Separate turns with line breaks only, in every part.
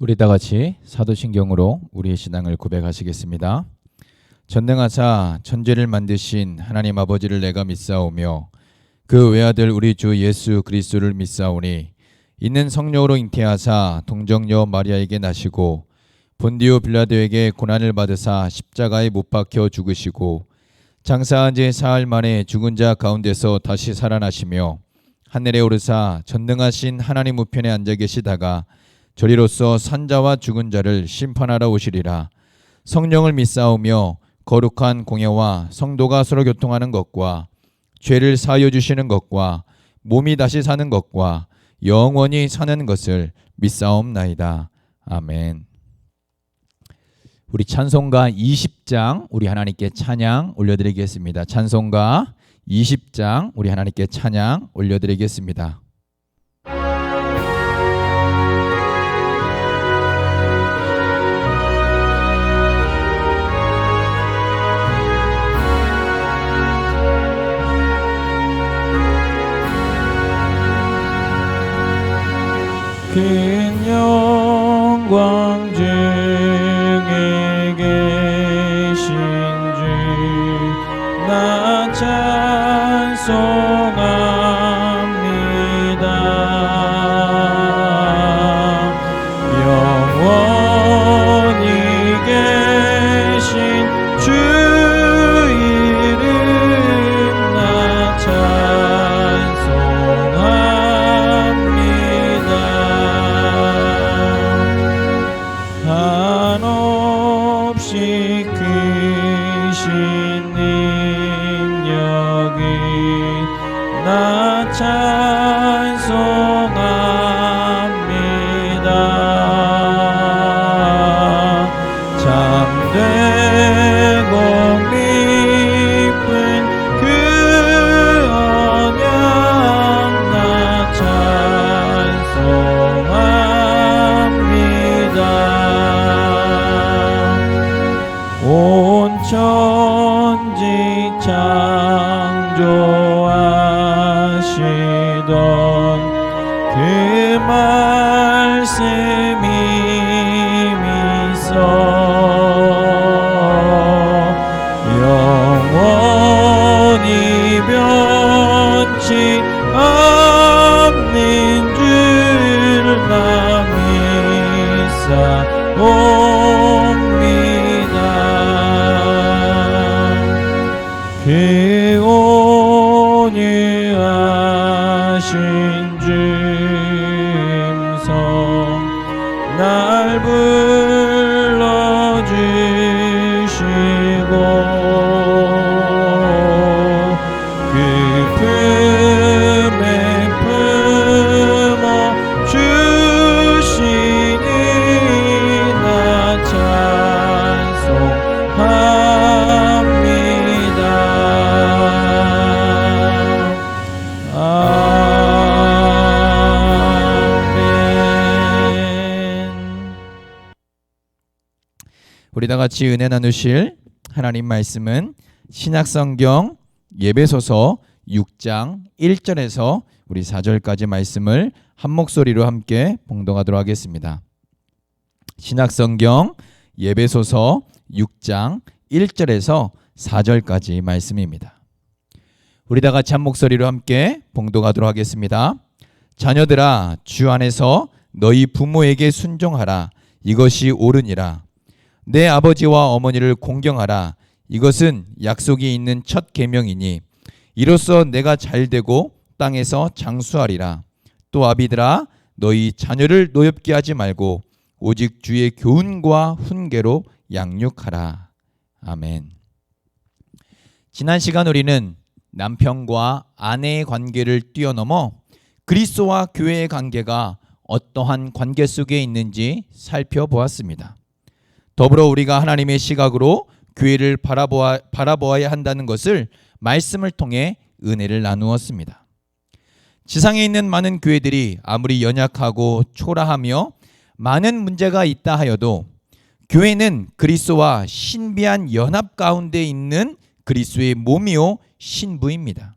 우리 다 같이 사도신경으로 우리의 신앙을 고백하시겠습니다. 전능하사 천지를 만드신 하나님 아버지를 내가 믿사오며 그 외아들 우리 주 예수 그리스도를 믿사오니 있는 성령으로 잉태하사 동정녀 마리아에게 나시고 본디오 빌라도에게 고난을 받으사 십자가에 못 박혀 죽으시고 장사한 지 사흘 만에 죽은 자 가운데서 다시 살아나시며 하늘에 오르사 전능하신 하나님 우편에 앉아 계시다가 저리로서 산자와 죽은 자를 심판하러 오시리라. 성령을 믿사오며 거룩한 공예와 성도가 서로 교통하는 것과 죄를 사하여 주시는 것과 몸이 다시 사는 것과 영원히 사는 것을 믿사옵나이다. 아멘. 우리 찬송가 20장 우리 하나님께 찬양 올려드리겠습니다. 찬송가 20장 우리 하나님께 찬양 올려드리겠습니다.
긴 영광 중에 계신 주 나 찬송합니다. 영원히 계신 주 이름 나 찬송합니다. 한없이 크신 능력이 나 찬송합니다. 참되고 깊은 그 언약 나 찬송합니다. 온 천지 창조하시던 그 말씀이 미소 영원히 변치 않는 줄 나 믿사옵니다. 그 온유하신 주음성 날 불러주시고 그 품에 품어 주시니 나 찬송합니다.
우리 다 같이 은혜 나누실 하나님 말씀은 신약성경 예배소서 6장 1절에서 우리 4절까지 말씀을 한 목소리로 함께 봉독하도록 하겠습니다. 신약성경 예배소서 6장 1절에서 4절까지 말씀입니다. 우리 다 같이 한 목소리로 함께 봉독하도록 하겠습니다. 자녀들아 주 안에서 너희 부모에게 순종하라. 이것이 옳으니라. 내 아버지와 어머니를 공경하라. 이것은 약속이 있는 첫 계명이니 이로써 내가 잘되고 땅에서 장수하리라. 또 아비들아 너희 자녀를 노엽게 하지 말고 오직 주의 교훈과 훈계로 양육하라. 아멘. 지난 시간 우리는 남편과 아내의 관계를 뛰어넘어 그리스도와 교회의 관계가 어떠한 관계 속에 있는지 살펴보았습니다. 더불어 우리가 하나님의 시각으로 교회를 바라보아야 한다는 것을 말씀을 통해 은혜를 나누었습니다. 지상에 있는 많은 교회들이 아무리 연약하고 초라하며 많은 문제가 있다 하여도 교회는 그리스도와 신비한 연합 가운데 있는 그리스도의 몸이요 신부입니다.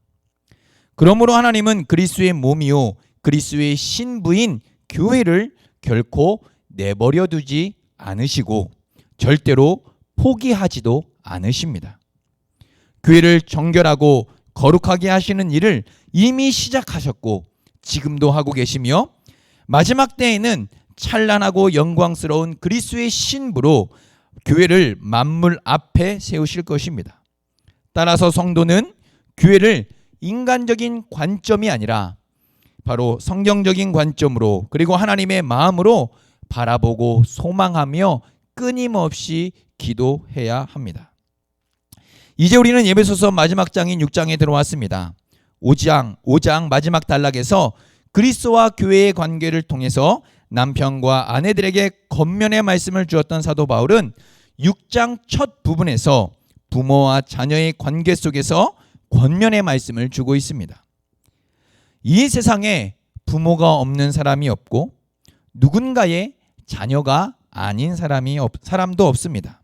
그러므로 하나님은 그리스도의 몸이요 그리스도의 신부인 교회를 결코 내버려 두지 않으시고 절대로 포기하지도 않으십니다. 교회를 정결하고 거룩하게 하시는 일을 이미 시작하셨고 지금도 하고 계시며 마지막 때에는 찬란하고 영광스러운 그리스도의 신부로 교회를 만물 앞에 세우실 것입니다. 따라서 성도는 교회를 인간적인 관점이 아니라 바로 성경적인 관점으로 그리고 하나님의 마음으로 바라보고 소망하며 끊임없이 기도해야 합니다. 이제 우리는 에베소서 마지막 장인 6장에 들어왔습니다. 5장 마지막 단락에서 그리스도와 교회의 관계를 통해서 남편과 아내들에게 권면의 말씀을 주었던 사도 바울은 6장 첫 부분에서 부모와 자녀의 관계 속에서 권면의 말씀을 주고 있습니다. 이 세상에 부모가 없는 사람이 없고 누군가의 자녀가 아닌 사람도 없습니다.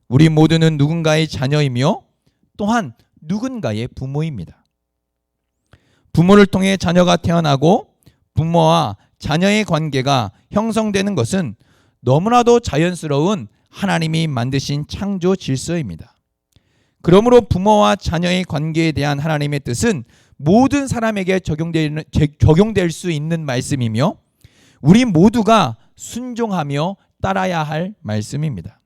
우리 모두는 누군가의 자녀이며 또한 누군가의 부모입니다. 부모를 통해 자녀가 태어나고 부모와 자녀의 관계가 형성되는 것은 너무나도 자연스러운 하나님이 만드신 창조 질서입니다. 그러므로 부모와 자녀의 관계에 대한 하나님의 뜻은 모든 사람에게 적용될 수 있는 말씀이며 우리 모두가 순종하며 따라야 할 말씀입니다.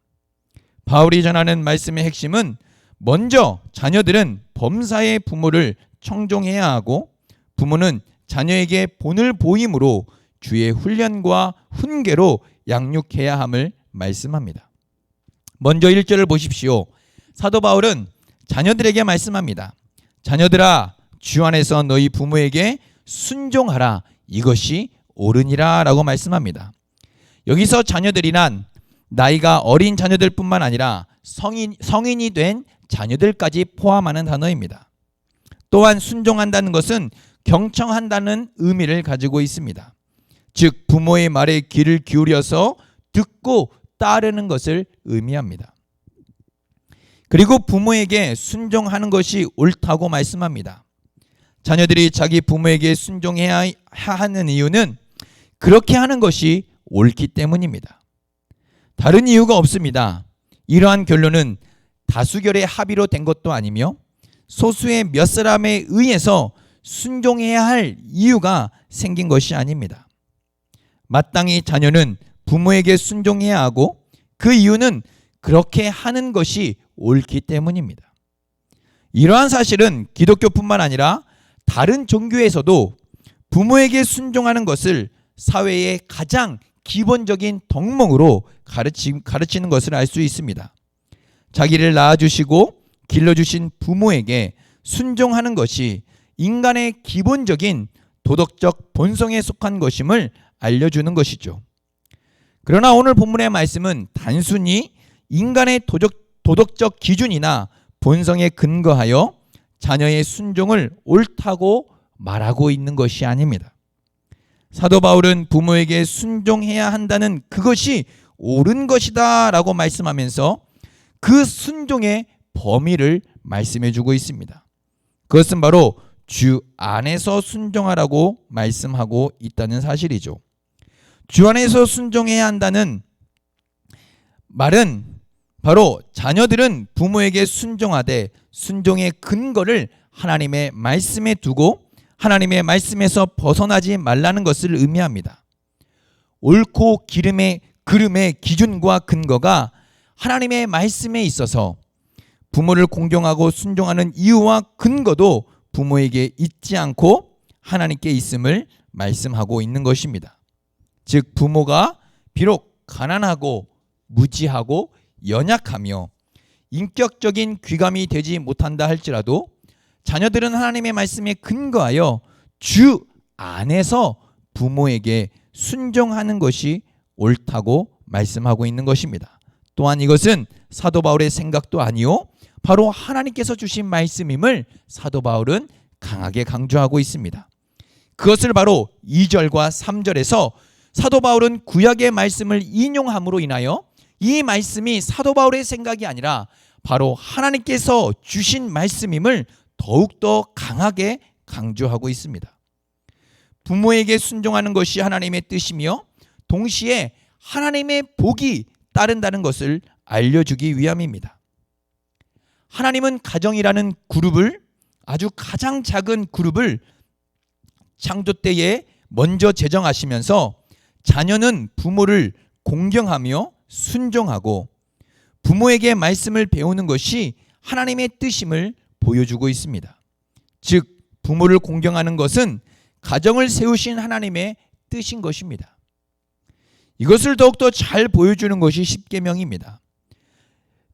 바울이 전하는 말씀의 핵심은 먼저 자녀들은 범사의 부모를 청종해야 하고 부모는 자녀에게 본을 보임으로 주의 훈련과 훈계로 양육해야 함을 말씀합니다. 먼저 1절을 보십시오. 사도 바울은 자녀들에게 말씀합니다. 자녀들아 주 안에서 너희 부모에게 순종하라 이것이 옳으니라 라고 말씀합니다. 여기서 자녀들이란 나이가 어린 자녀들뿐만 아니라 성인이 된 자녀들까지 포함하는 단어입니다. 또한 순종한다는 것은 경청한다는 의미를 가지고 있습니다. 즉 부모의 말에 귀를 기울여서 듣고 따르는 것을 의미합니다. 그리고 부모에게 순종하는 것이 옳다고 말씀합니다. 자녀들이 자기 부모에게 순종해야 하는 이유는 그렇게 하는 것이 옳기 때문입니다. 다른 이유가 없습니다. 이러한 결론은 다수결의 합의로 된 것도 아니며 소수의 몇 사람에 의해서 순종해야 할 이유가 생긴 것이 아닙니다. 마땅히 자녀는 부모에게 순종해야 하고 그 이유는 그렇게 하는 것이 옳기 때문입니다. 이러한 사실은 기독교뿐만 아니라 다른 종교에서도 부모에게 순종하는 것을 사회의 가장 기본적인 덕목으로 가르치는 것을 알 수 있습니다. 자기를 낳아주시고 길러주신 부모에게 순종하는 것이 인간의 기본적인 도덕적 본성에 속한 것임을 알려주는 것이죠. 그러나 오늘 본문의 말씀은 단순히 인간의 도덕적 기준이나 본성에 근거하여 자녀의 순종을 옳다고 말하고 있는 것이 아닙니다. 사도 바울은 부모에게 순종해야 한다는 그것이 옳은 것이다 라고 말씀하면서 그 순종의 범위를 말씀해 주고 있습니다. 그것은 바로 주 안에서 순종하라고 말씀하고 있다는 사실이죠. 주 안에서 순종해야 한다는 말은 바로 자녀들은 부모에게 순종하되 순종의 근거를 하나님의 말씀에 두고 하나님의 말씀에서 벗어나지 말라는 것을 의미합니다. 옳고 그름의 기준과 근거가 하나님의 말씀에 있어서 부모를 공경하고 순종하는 이유와 근거도 부모에게 있지 않고 하나님께 있음을 말씀하고 있는 것입니다. 즉 부모가 비록 가난하고 무지하고 연약하며 인격적인 귀감이 되지 못한다 할지라도 자녀들은 하나님의 말씀에 근거하여 주 안에서 부모에게 순종하는 것이 옳다고 말씀하고 있는 것입니다. 또한 이것은 사도 바울의 생각도 아니요 바로 하나님께서 주신 말씀임을 사도 바울은 강하게 강조하고 있습니다. 그것을 바로 2절과 3절에서 사도 바울은 구약의 말씀을 인용함으로 인하여 이 말씀이 사도 바울의 생각이 아니라 바로 하나님께서 주신 말씀임을 더욱더 강하게 강조하고 있습니다. 부모에게 순종하는 것이 하나님의 뜻이며 동시에 하나님의 복이 따른다는 것을 알려주기 위함입니다. 하나님은 가정이라는 그룹을, 아주 가장 작은 그룹을 창조 때에 먼저 제정하시면서 자녀는 부모를 공경하며 순종하고 부모에게 말씀을 배우는 것이 하나님의 뜻임을 보여주고 있습니다. 즉 부모를 공경하는 것은 가정을 세우신 하나님의 뜻인 것입니다. 이것을 더욱더 잘 보여주는 것이 십계명입니다.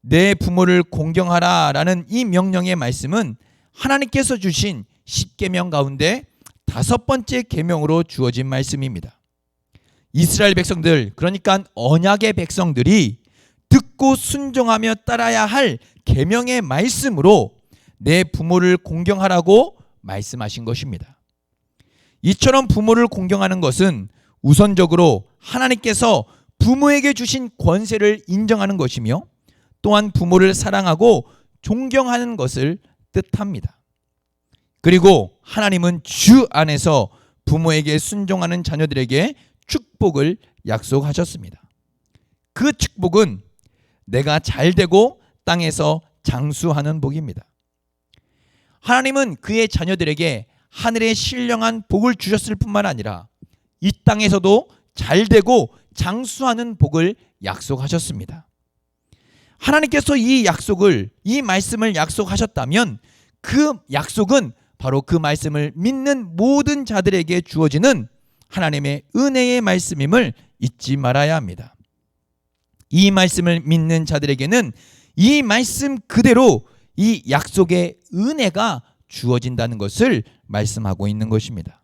내 부모를 공경하라 라는 이 명령의 말씀은 하나님께서 주신 십계명 가운데 5번째 계명으로 주어진 말씀입니다. 이스라엘 백성들, 그러니까 언약의 백성들이 듣고 순종하며 따라야 할 계명의 말씀으로 내 부모를 공경하라고 말씀하신 것입니다. 이처럼 부모를 공경하는 것은 우선적으로 하나님께서 부모에게 주신 권세를 인정하는 것이며 또한 부모를 사랑하고 존경하는 것을 뜻합니다. 그리고 하나님은 주 안에서 부모에게 순종하는 자녀들에게 축복을 약속하셨습니다. 그 축복은 내가 잘되고 땅에서 장수하는 복입니다. 하나님은 그의 자녀들에게 하늘의 신령한 복을 주셨을 뿐만 아니라 이 땅에서도 잘되고 장수하는 복을 약속하셨습니다. 하나님께서 이 말씀을 약속하셨다면 그 약속은 바로 그 말씀을 믿는 모든 자들에게 주어지는 하나님의 은혜의 말씀임을 잊지 말아야 합니다. 이 말씀을 믿는 자들에게는 이 말씀 그대로 이 약속의 은혜가 주어진다는 것을 말씀하고 있는 것입니다.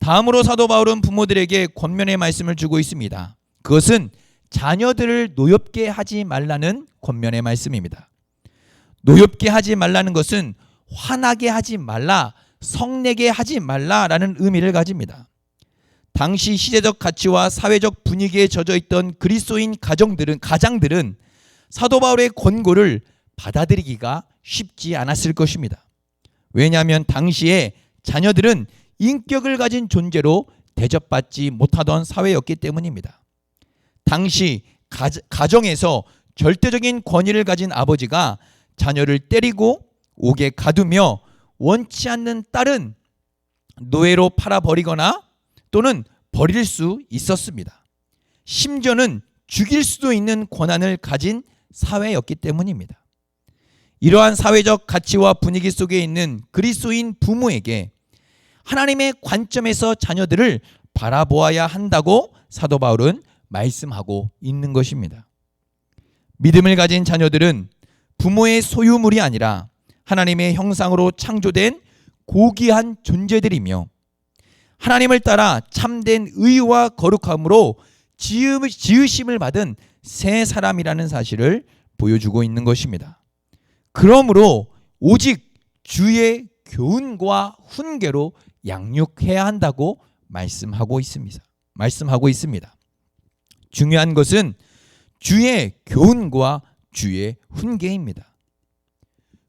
다음으로 사도 바울은 부모들에게 권면의 말씀을 주고 있습니다. 그것은 자녀들을 노엽게 하지 말라는 권면의 말씀입니다. 노엽게 하지 말라는 것은 화나게 하지 말라, 성내게 하지 말라라는 의미를 가집니다. 당시 시대적 가치와 사회적 분위기에 젖어 있던 그리스도인 가장들은 사도 바울의 권고를 받아들이기가 쉽지 않았을 것입니다. 왜냐하면 당시에 자녀들은 인격을 가진 존재로 대접받지 못하던 사회였기 때문입니다. 당시 가정에서 절대적인 권위를 가진 아버지가 자녀를 때리고 옥에 가두며 원치 않는 딸은 노예로 팔아버리거나 또는 버릴 수 있었습니다. 심지어는 죽일 수도 있는 권한을 가진 사회였기 때문입니다. 이러한 사회적 가치와 분위기 속에 있는 그리스도인 부모에게 하나님의 관점에서 자녀들을 바라보아야 한다고 사도 바울은 말씀하고 있는 것입니다. 믿음을 가진 자녀들은 부모의 소유물이 아니라 하나님의 형상으로 창조된 고귀한 존재들이며 하나님을 따라 참된 의와 거룩함으로 지으심을 받은 새 사람이라는 사실을 보여주고 있는 것입니다. 그러므로 오직 주의 교훈과 훈계로 양육해야 한다고 말씀하고 있습니다. 중요한 것은 주의 교훈과 주의 훈계입니다.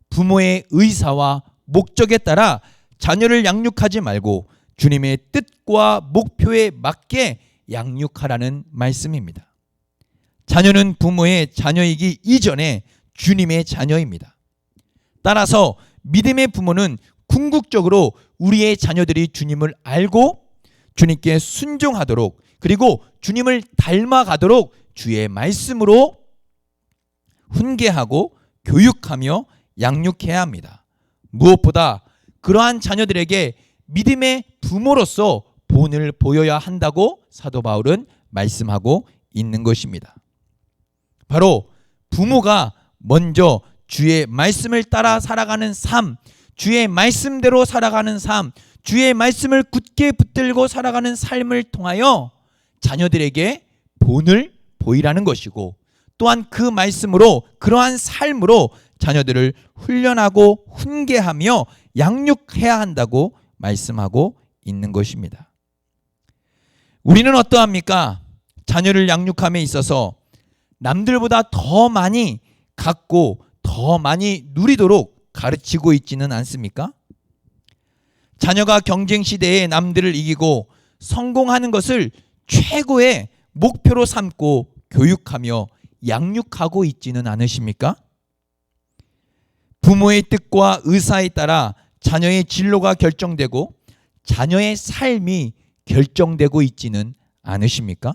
부모의 의사와 목적에 따라 자녀를 양육하지 말고 주님의 뜻과 목표에 맞게 양육하라는 말씀입니다. 자녀는 부모의 자녀이기 이전에 주님의 자녀입니다. 따라서 믿음의 부모는 궁극적으로 우리의 자녀들이 주님을 알고 주님께 순종하도록 그리고 주님을 닮아가도록 주의 말씀으로 훈계하고 교육하며 양육해야 합니다. 무엇보다 그러한 자녀들에게 믿음의 부모로서 본을 보여야 한다고 사도 바울은 말씀하고 있는 것입니다. 바로 부모가 먼저 주의 말씀을 따라 살아가는 삶, 주의 말씀대로 살아가는 삶, 주의 말씀을 굳게 붙들고 살아가는 삶을 통하여 자녀들에게 본을 보이라는 것이고 또한 그 말씀으로 그러한 삶으로 자녀들을 훈련하고 훈계하며 양육해야 한다고 말씀하고 있는 것입니다. 우리는 어떠합니까? 자녀를 양육함에 있어서 남들보다 더 많이 갖고 더 많이 누리도록 가르치고 있지는 않습니까? 자녀가 경쟁 시대에 남들을 이기고 성공하는 것을 최고의 목표로 삼고 교육하며 양육하고 있지는 않으십니까? 부모의 뜻과 의사에 따라 자녀의 진로가 결정되고 자녀의 삶이 결정되고 있지는 않으십니까?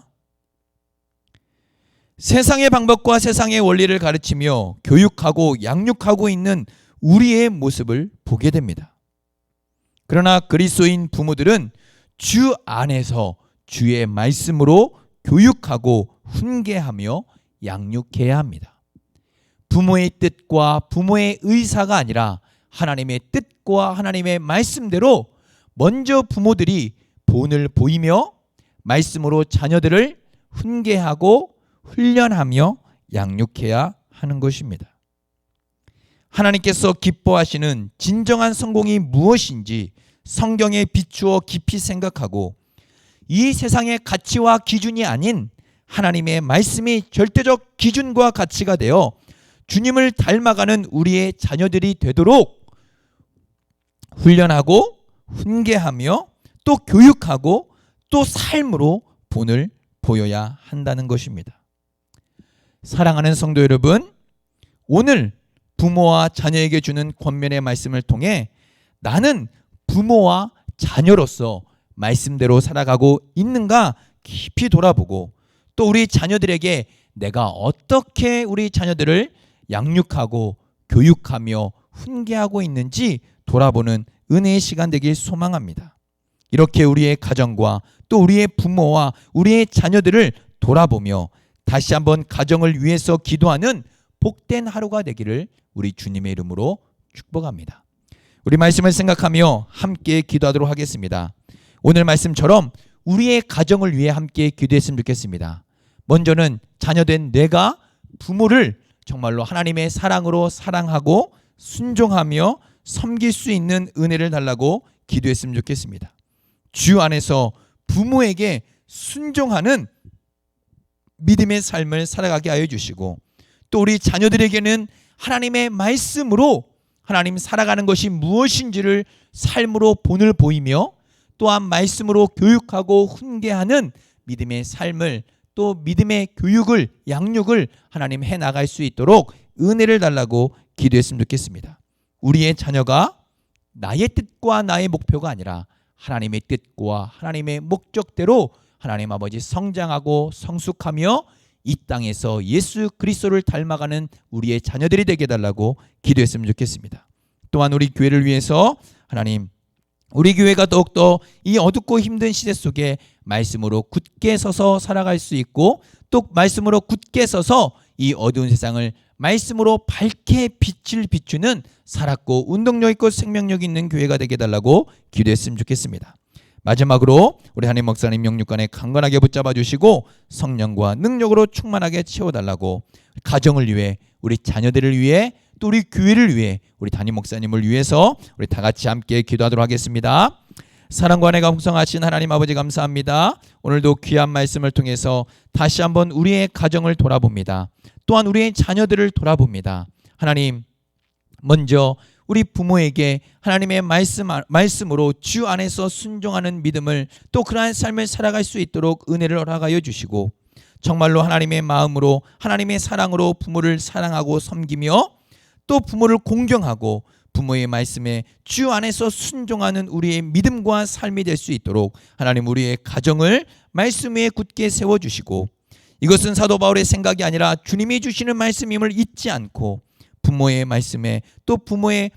세상의 방법과 세상의 원리를 가르치며 교육하고 양육하고 있는 우리의 모습을 보게 됩니다. 그러나 그리스도인 부모들은 주 안에서 주의 말씀으로 교육하고 훈계하며 양육해야 합니다. 부모의 뜻과 부모의 의사가 아니라 하나님의 뜻과 하나님의 말씀대로 먼저 부모들이 본을 보이며 말씀으로 자녀들을 훈계하고 훈련하며 양육해야 하는 것입니다. 하나님께서 기뻐하시는 진정한 성공이 무엇인지 성경에 비추어 깊이 생각하고 이 세상의 가치와 기준이 아닌 하나님의 말씀이 절대적 기준과 가치가 되어 주님을 닮아가는 우리의 자녀들이 되도록 훈련하고 훈계하며 또 교육하고 또 삶으로 본을 보여야 한다는 것입니다. 사랑하는 성도 여러분, 오늘 부모와 자녀에게 주는 권면의 말씀을 통해 나는 부모와 자녀로서 말씀대로 살아가고 있는가 깊이 돌아보고 또 우리 자녀들에게 내가 어떻게 우리 자녀들을 양육하고 교육하며 훈계하고 있는지 돌아보는 은혜의 시간 되길 소망합니다. 이렇게 우리의 가정과 또 우리의 부모와 우리의 자녀들을 돌아보며 다시 한번 가정을 위해서 기도하는 복된 하루가 되기를 우리 주님의 이름으로 축복합니다. 우리 말씀을 생각하며 함께 기도하도록 하겠습니다. 오늘 말씀처럼 우리의 가정을 위해 함께 기도했으면 좋겠습니다. 먼저는 자녀된 내가 부모를 정말로 하나님의 사랑으로 사랑하고 순종하며 섬길 수 있는 은혜를 달라고 기도했으면 좋겠습니다. 주 안에서 부모에게 순종하는 믿음의 삶을 살아가게 하여 주시고 또 우리 자녀들에게는 하나님의 말씀으로 하나님 살아가는 것이 무엇인지를 삶으로 본을 보이며 또한 말씀으로 교육하고 훈계하는 믿음의 삶을 또 믿음의 교육을 양육을 하나님 해나갈 수 있도록 은혜를 달라고 기도했으면 좋겠습니다. 우리의 자녀가 나의 뜻과 나의 목표가 아니라 하나님의 뜻과 하나님의 목적대로 하나님 아버지 성장하고 성숙하며 이 땅에서 예수 그리스도를 닮아가는 우리의 자녀들이 되게 해달라고 기도했으면 좋겠습니다. 또한 우리 교회를 위해서 하나님 우리 교회가 더욱더 이 어둡고 힘든 시대 속에 말씀으로 굳게 서서 살아갈 수 있고 또 말씀으로 굳게 서서 이 어두운 세상을 말씀으로 밝게 빛을 비추는 살았고 운동력 있고 생명력 있는 교회가 되게 해달라고 기도했으면 좋겠습니다. 마지막으로 우리 한임 목사님 영육간에 강건하게 붙잡아 주시고 성령과 능력으로 충만하게 채워달라고 가정을 위해 우리 자녀들을 위해 또 우리 교회를 위해 우리 담임 목사님을 위해서 우리 다 같이 함께 기도하도록 하겠습니다. 사랑과 은혜가 풍성하신 하나님 아버지 감사합니다. 오늘도 귀한 말씀을 통해서 다시 한번 우리의 가정을 돌아봅니다. 또한 우리의 자녀들을 돌아봅니다. 하나님 먼저 우리 부모에게 하나님의 말씀으로 주 안에서 순종하는 믿음을 또 그러한 삶을 살아갈 수 있도록 은혜를 허락하여 주시고 정말로 하나님의 마음으로 하나님의 사랑으로 부모를 사랑하고 섬기며 또 부모를 공경하고 부모의 말씀에 주 안에서 순종하는 우리의 믿음과 삶이 될 수 있도록 하나님 우리의 가정을 말씀 위에 굳게 세워주시고 이것은 사도 바울의 생각이 아니라 주님이 주시는 말씀임을 잊지 않고 부모의 말씀에 또 부모의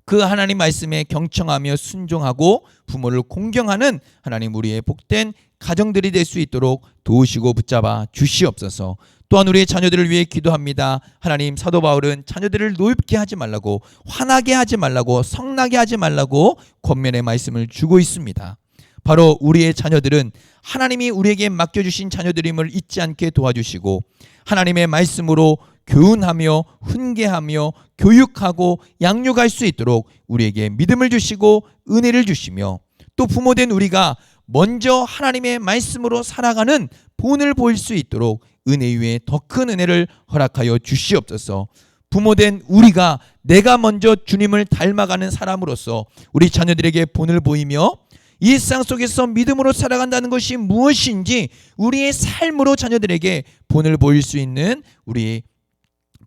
그 하나님 말씀에 경청하며 순종하고 부모를 공경하는 하나님 우리의 복된 가정들이 될 수 있도록 도우시고 붙잡아 주시옵소서. 또한 우리의 자녀들을 위해 기도합니다. 하나님 사도 바울은 자녀들을 노엽게 하지 말라고 화나게 하지 말라고 성나게 하지 말라고 권면의 말씀을 주고 있습니다. 바로 우리의 자녀들은 하나님이 우리에게 맡겨주신 자녀들임을 잊지 않게 도와주시고 하나님의 말씀으로 교훈하며 훈계하며 교육하고 양육할 수 있도록 우리에게 믿음을 주시고 은혜를 주시며 또 부모된 우리가 먼저 하나님의 말씀으로 살아가는 본을 보일 수 있도록 은혜 위에 더 큰 은혜를 허락하여 주시옵소서. 부모된 우리가 내가 먼저 주님을 닮아가는 사람으로서 우리 자녀들에게 본을 보이며 이 세상 속에서 믿음으로 살아간다는 것이 무엇인지 우리의 삶으로 자녀들에게 본을 보일 수 있는 우리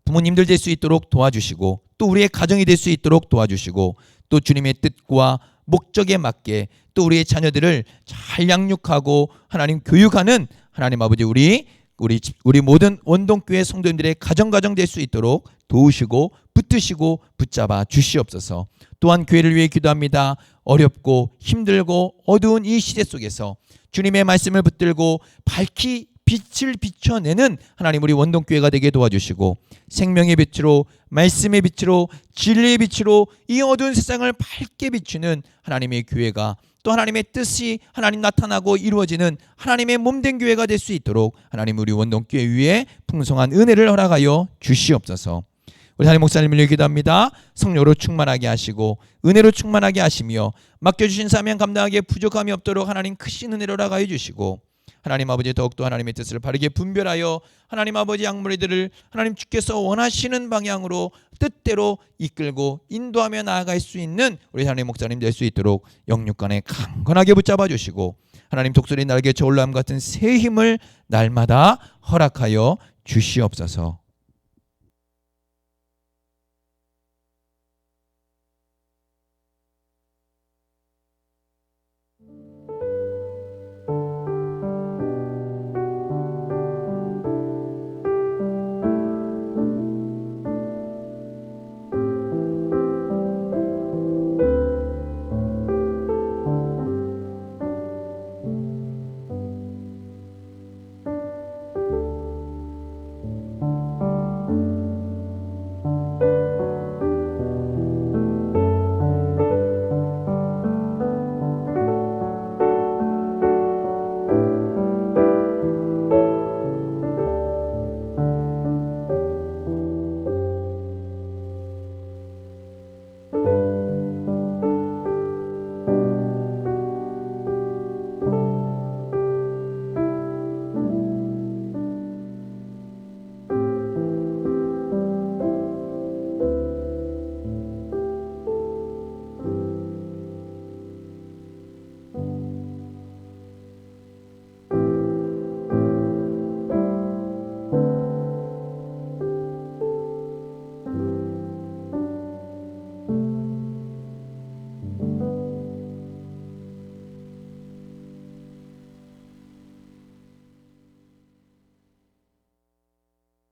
부모님들 될 수 있도록 도와주시고, 또 우리의 가정이 될 수 있도록 도와주시고, 또 주님의 뜻과 목적에 맞게 또 우리의 자녀들을 잘 양육하고 하나님 교육하는 하나님 아버지 우리 모든 원동교회 성도님들의 가정 될 수 있도록 도우시고 붙드시고 붙잡아 주시옵소서. 또한 교회를 위해 기도합니다. 어렵고 힘들고 어두운 이 시대 속에서 주님의 말씀을 붙들고 밝히 빛을 비춰내는 하나님 우리 원동교회가 되게 도와주시고, 생명의 빛으로 말씀의 빛으로 진리의 빛으로 이 어두운 세상을 밝게 비추는 하나님의 교회가, 또 하나님의 뜻이 하나님 나타나고 이루어지는 하나님의 몸된 교회가 될 수 있도록 하나님 우리 원동교회 위에 풍성한 은혜를 허락하여 주시옵소서. 우리 담임 목사님을 위해 기도합니다. 성령으로 충만하게 하시고 은혜로 충만하게 하시며 맡겨주신 사명 감당하기에 부족함이 없도록 하나님 크신 은혜로 허락하여 주시고, 하나님 아버지 더욱더 하나님의 뜻을 바르게 분별하여 하나님 아버지 양무리들을 하나님 주께서 원하시는 방향으로 뜻대로 이끌고 인도하며 나아갈 수 있는 우리 하나님 목사님 될 수 있도록 영육간에 강건하게 붙잡아 주시고, 하나님 독수리 날개 저올라함 같은 새 힘을 날마다 허락하여 주시옵소서.